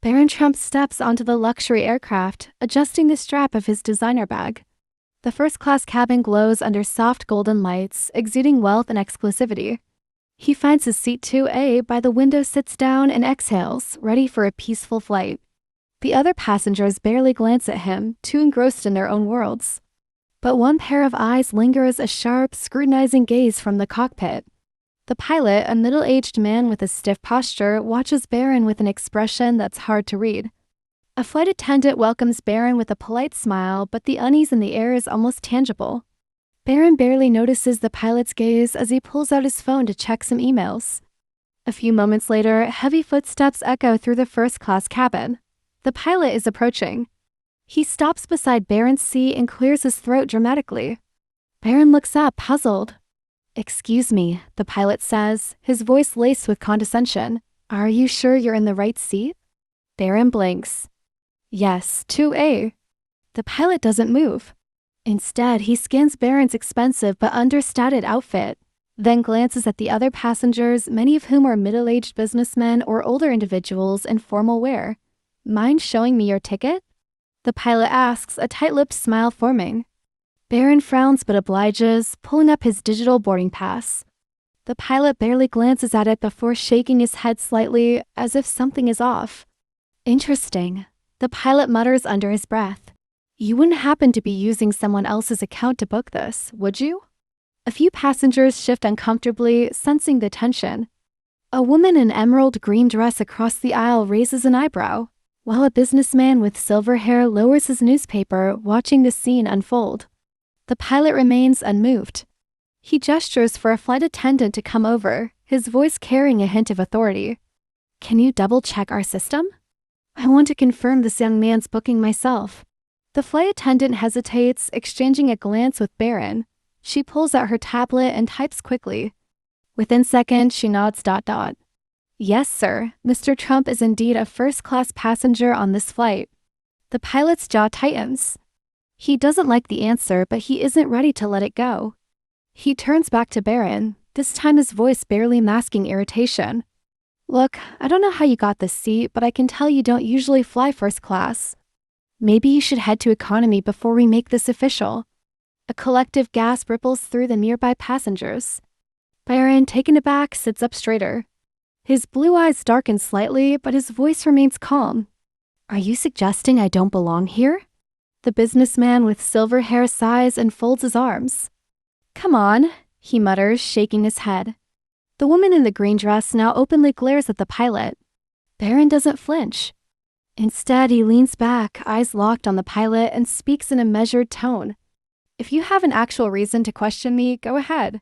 Barron Trump steps onto the luxury aircraft, adjusting the strap of his designer bag. The first-class cabin glows under soft golden lights, exuding wealth and exclusivity. He finds his seat 2A by the window, sits down, and exhales, ready for a peaceful flight. The other passengers barely glance at him, too engrossed in their own worlds. But one pair of eyes lingers, a sharp, scrutinizing gaze from the cockpit. The pilot, a middle-aged man with a stiff posture, watches Barron with an expression that's hard to read. A flight attendant welcomes Barron with a polite smile, but the unease in the air is almost tangible. Barron barely notices the pilot's gaze as he pulls out his phone to check some emails. A few moments later, heavy footsteps echo through the first-class cabin. The pilot is approaching. He stops beside Barron's seat and clears his throat dramatically. Barron looks up, puzzled. "Excuse me," the pilot says, his voice laced with condescension. "Are you sure you're in the right seat?" Barron blinks. "Yes, 2A." The pilot doesn't move. Instead, he scans Barron's expensive but understated outfit, then glances at the other passengers, many of whom are middle-aged businessmen or older individuals in formal wear. "Mind showing me your ticket?" the pilot asks, a tight-lipped smile forming. Barron frowns but obliges, pulling up his digital boarding pass. The pilot barely glances at it before shaking his head slightly, as if something is off. "Interesting," the pilot mutters under his breath. "You wouldn't happen to be using someone else's account to book this, would you?" A few passengers shift uncomfortably, sensing the tension. A woman in an emerald green dress across the aisle raises an eyebrow, while a businessman with silver hair lowers his newspaper, watching the scene unfold. The pilot remains unmoved. He gestures for a flight attendant to come over, his voice carrying a hint of authority. "Can you double-check our system? I want to confirm this young man's booking myself." The flight attendant hesitates, exchanging a glance with Barron. She pulls out her tablet and types quickly. Within seconds, she nods. "Yes, sir. Mr. Trump is indeed a first-class passenger on this flight." The pilot's jaw tightens. He doesn't like the answer, but he isn't ready to let it go. He turns back to Barron, this time his voice barely masking irritation. "Look, I don't know how you got this seat, but I can tell you don't usually fly first class. Maybe you should head to economy before we make this official." A collective gasp ripples through the nearby passengers. Barron, taken aback, sits up straighter. His blue eyes darken slightly, but his voice remains calm. "Are you suggesting I don't belong here?" The businessman with silver hair sighs and folds his arms. "Come on," he mutters, shaking his head. The woman in the green dress now openly glares at the pilot. Barron doesn't flinch. Instead, he leans back, eyes locked on the pilot, and speaks in a measured tone. "If you have an actual reason to question me, go ahead.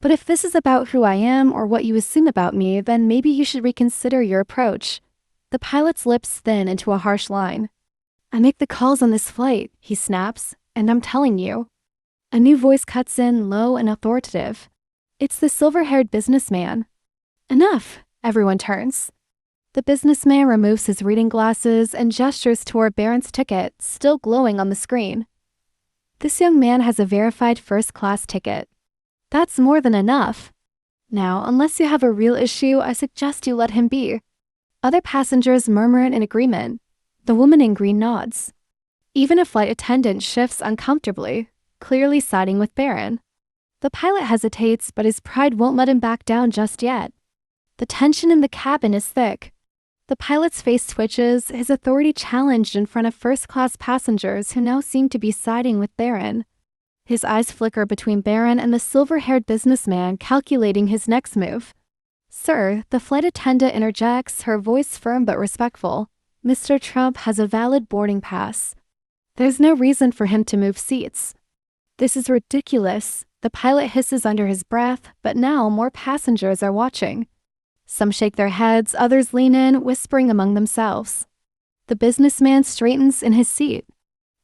But if this is about who I am or what you assume about me, then maybe you should reconsider your approach." The pilot's lips thin into a harsh line. "I make the calls on this flight," he snaps, "and I'm telling you." A new voice cuts in, low and authoritative. It's the silver-haired businessman. "Enough!" Everyone turns. The businessman removes his reading glasses and gestures toward Barron's ticket, still glowing on the screen. "This young man has a verified first-class ticket. That's more than enough. Now, unless you have a real issue, I suggest you let him be." Other passengers murmur in agreement. The woman in green nods. Even a flight attendant shifts uncomfortably, clearly siding with Barron. The pilot hesitates, but his pride won't let him back down just yet. The tension in the cabin is thick. The pilot's face twitches, his authority challenged in front of first-class passengers who now seem to be siding with Barron. His eyes flicker between Barron and the silver-haired businessman, calculating his next move. "Sir," the flight attendant interjects, her voice firm but respectful. "Mr. Trump has a valid boarding pass. There's no reason for him to move seats." "This is ridiculous," the pilot hisses under his breath, but now more passengers are watching. Some shake their heads, others lean in, whispering among themselves. The businessman straightens in his seat.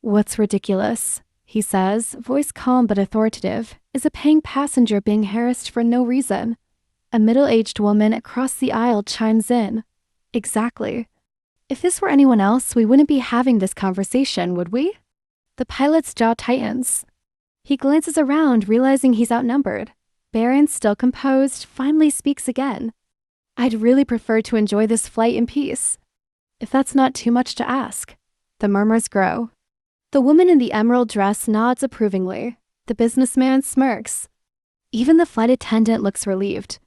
"What's ridiculous?" he says, voice calm but authoritative. "Is a paying passenger being harassed for no reason?" A middle-aged woman across the aisle chimes in. "Exactly. If this were anyone else, we wouldn't be having this conversation, would we?" The pilot's jaw tightens. He glances around, realizing he's outnumbered. Barron, still composed, finally speaks again. "I'd really prefer to enjoy this flight in peace." If that's not too much to ask. The murmurs grow. The woman in the emerald dress nods approvingly. The businessman smirks. Even the flight attendant looks relieved.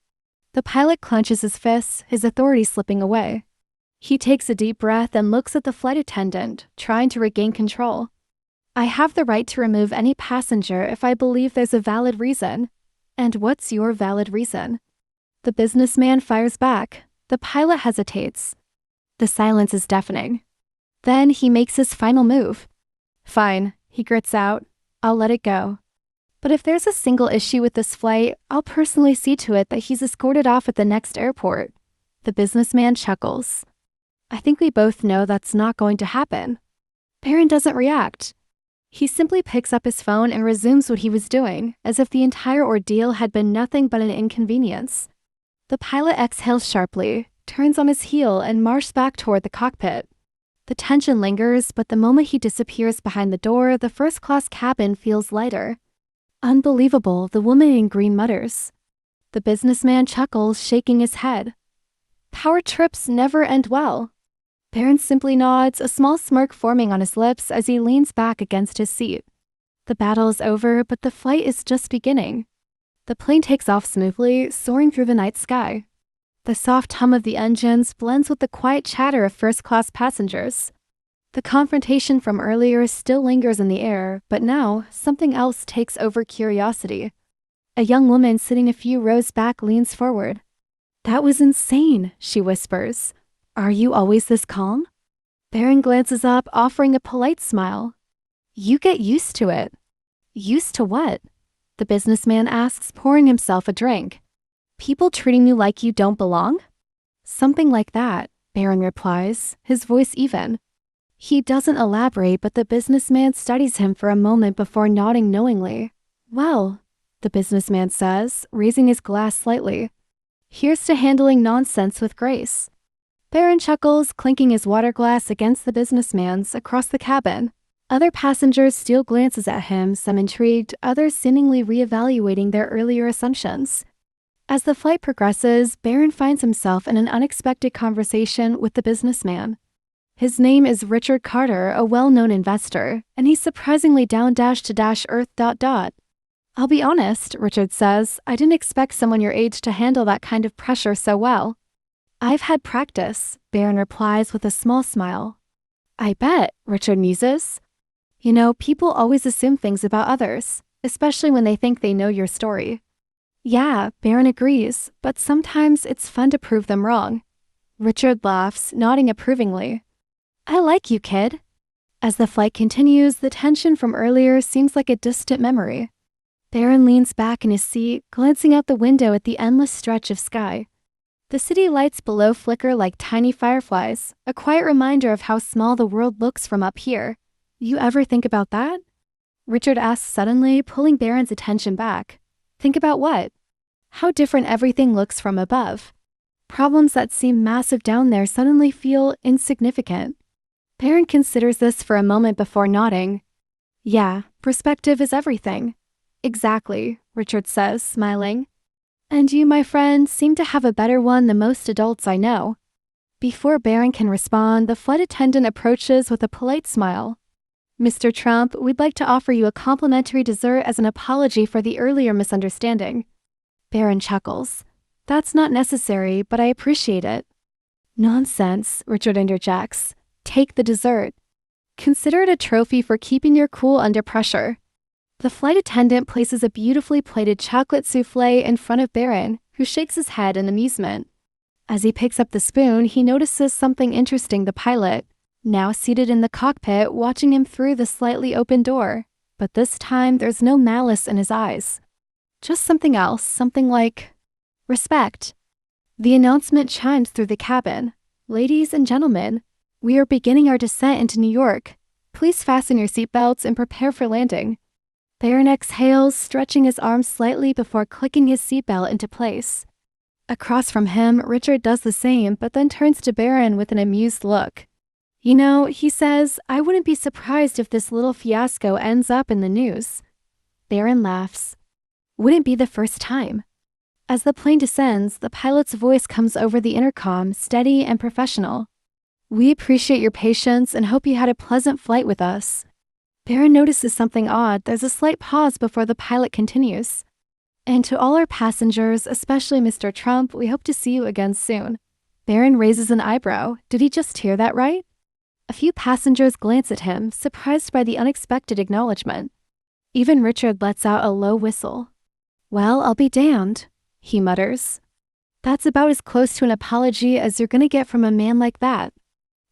The pilot clenches his fists, his authority slipping away. He takes a deep breath and looks at the flight attendant, trying to regain control. I have the right to remove any passenger if I believe there's a valid reason. And what's your valid reason? The businessman fires back. The pilot hesitates. The silence is deafening. Then he makes his final move. Fine, he grits out. I'll let it go. But if there's a single issue with this flight, I'll personally see to it that he's escorted off at the next airport. The businessman chuckles. I think we both know that's not going to happen. Barron doesn't react. He simply picks up his phone and resumes what he was doing, as if the entire ordeal had been nothing but an inconvenience. The pilot exhales sharply, turns on his heel, and marches back toward the cockpit. The tension lingers, but the moment he disappears behind the door, the first-class cabin feels lighter. Unbelievable, the woman in green mutters. The businessman chuckles, shaking his head. Power trips never end well. Barron simply nods, a small smirk forming on his lips as he leans back against his seat. The battle is over, but the flight is just beginning. The plane takes off smoothly, soaring through the night sky. The soft hum of the engines blends with the quiet chatter of first-class passengers. The confrontation from earlier still lingers in the air, but now something else takes over curiosity. A young woman sitting a few rows back leans forward. That was insane, she whispers. Are you always this calm? Barron glances up, offering a polite smile. You get used to it. Used to what? The businessman asks, pouring himself a drink. People treating you like you don't belong? Something like that, Barron replies, his voice even. He doesn't elaborate, but the businessman studies him for a moment before nodding knowingly. Well, the businessman says, raising his glass slightly. Here's to handling nonsense with grace. Barron chuckles, clinking his water glass against the businessman's across the cabin. Other passengers steal glances at him, some intrigued, others seemingly reevaluating their earlier assumptions. As the flight progresses, Barron finds himself in an unexpected conversation with the businessman. His name is Richard Carter, a well-known investor, and he's surprisingly down-to-earth. I'll be honest, Richard says, I didn't expect someone your age to handle that kind of pressure so well. I've had practice, Barron replies with a small smile. I bet, Richard muses. You know, people always assume things about others, especially when they think they know your story. Yeah, Barron agrees, but sometimes it's fun to prove them wrong. Richard laughs, nodding approvingly. I like you, kid. As the flight continues, the tension from earlier seems like a distant memory. Barron leans back in his seat, glancing out the window at the endless stretch of sky. The city lights below flicker like tiny fireflies, a quiet reminder of how small the world looks from up here. You ever think about that? Richard asks suddenly, pulling Barron's attention back. Think about what? How different everything looks from above. Problems that seem massive down there suddenly feel insignificant. Barron considers this for a moment before nodding. Yeah, perspective is everything. Exactly, Richard says, smiling. And you, my friend, seem to have a better one than most adults I know. Before Barron can respond, the flight attendant approaches with a polite smile. Mr. Trump, we'd like to offer you a complimentary dessert as an apology for the earlier misunderstanding. Barron chuckles. That's not necessary, but I appreciate it. Nonsense, Richard interjects. Take the dessert. Consider it a trophy for keeping your cool under pressure. The flight attendant places a beautifully plated chocolate souffle in front of Barron, who shakes his head in amusement. As he picks up the spoon, he notices something interesting: the pilot, now seated in the cockpit, watching him through the slightly open door. But this time, there's no malice in his eyes. Just something else, something like respect. The announcement chimes through the cabin. Ladies and gentlemen, we are beginning our descent into New York. Please fasten your seatbelts and prepare for landing. Barron exhales, stretching his arms slightly before clicking his seatbelt into place. Across from him, Richard does the same, but then turns to Barron with an amused look. You know, he says, I wouldn't be surprised if this little fiasco ends up in the news. Barron laughs. Wouldn't be the first time. As the plane descends, the pilot's voice comes over the intercom, steady and professional. We appreciate your patience and hope you had a pleasant flight with us. Barron notices something odd. There's a slight pause before the pilot continues. And to all our passengers, especially Mr. Trump, we hope to see you again soon. Barron raises an eyebrow. Did he just hear that right? A few passengers glance at him, surprised by the unexpected acknowledgement. Even Richard lets out a low whistle. Well, I'll be damned, he mutters. That's about as close to an apology as you're gonna get from a man like that.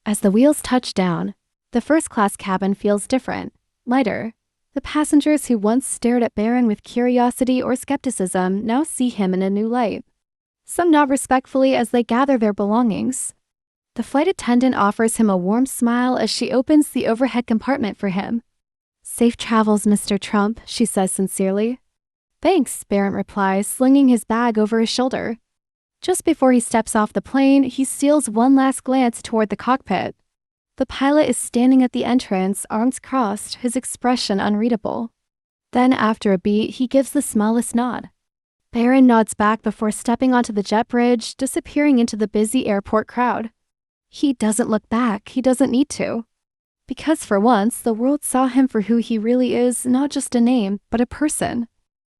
As the wheels touch down, the first-class cabin feels different, lighter. The passengers who once stared at Barron with curiosity or skepticism now see him in a new light. Some nod respectfully as they gather their belongings. The flight attendant offers him a warm smile as she opens the overhead compartment for him. Safe travels, Mr. Trump, she says sincerely. Thanks, Barron replies, slinging his bag over his shoulder. Just before he steps off the plane, he steals one last glance toward the cockpit. The pilot is standing at the entrance, arms crossed, his expression unreadable. Then, after a beat, he gives the smallest nod. Barron nods back before stepping onto the jet bridge, disappearing into the busy airport crowd. He doesn't look back. He doesn't need to. Because for once, the world saw him for who he really is, not just a name, but a person.